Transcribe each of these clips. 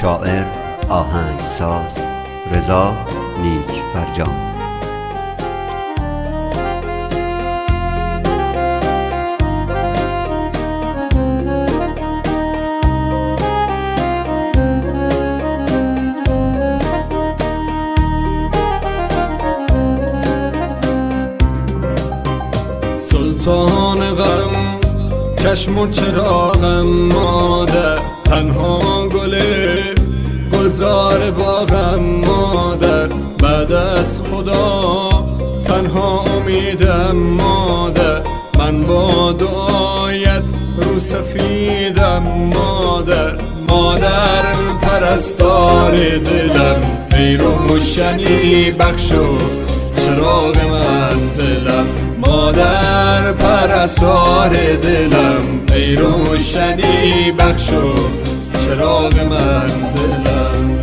شاعر آهنگساز رضا نیکفرجام. سلطان غم چشم و چراغم مادر، تنها گلزار باغم مادر، بعد از خدا تنها امیدم مادر، من با دعایت رو سفیدم مادر. مادر پرستار دلم، ای روشنی بخشو چراغ منزلم. مادر پرستار دلم، ای روشنی بخشو چراغ منزلم.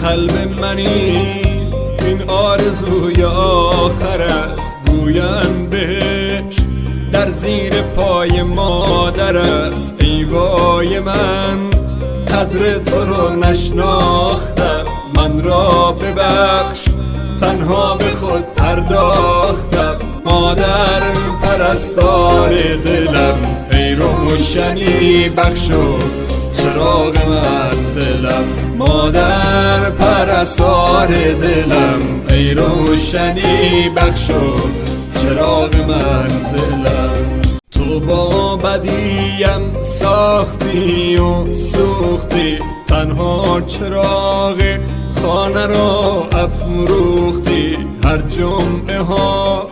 قلب منی این آرزوی آخر است، گویم بهش در زیر پای مادر است. ای وای من قدر تو رو نشناختم، من را ببخش تنها به خود پرداختم. مادر پرستار دلم، ای روشنی بخشو چراغ منزلم. مادر پرستار دلم، ای روشنی بخشو چراغ منزلم. تو با بدیم ساختی و سوختی، تنها چراغ خانه را افروختی. هر جمعه ها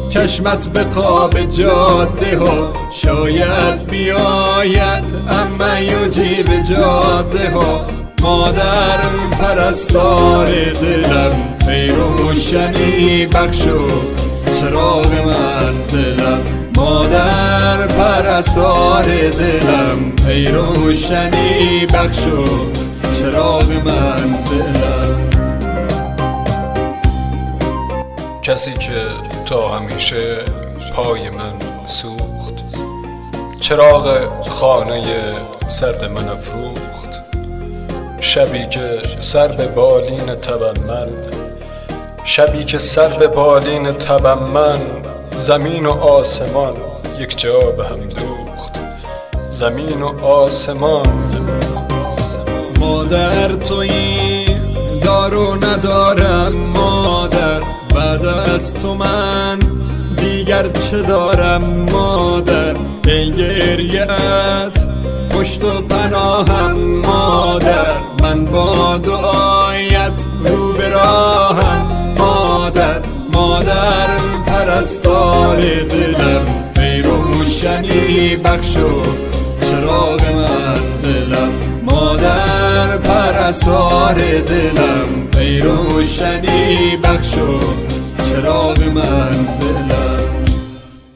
چشمت به قاب جاده ها، شاید بیاید اما یجیب جاده ها. مادر پرستار دلم، ای روشنی بخشو چراغ منزلم. مادر پرستار دلم، ای روشنی بخشو چراغ منزلم. کسی که تا همیشه پای من سوخت، چراغ خانه سرد من افروخت. شبی که سر به بالین تبم من، شبی که سر به بالین تبم من، زمین و آسمان یک جا به هم دوخت. زمین و آسمان. مادر تویی دار و ندارم مادر، بعد از تو من دیگر چه دارم مادر. ای گریه‌ات پشت و پناهم مادر، من با دعایت رو به راهم مادر. مادر پرستار دلم، ای روشنی بخشو چراغ منزلم. مادر پرستار دلم، ای روشنی بخشو چراغ منزلم.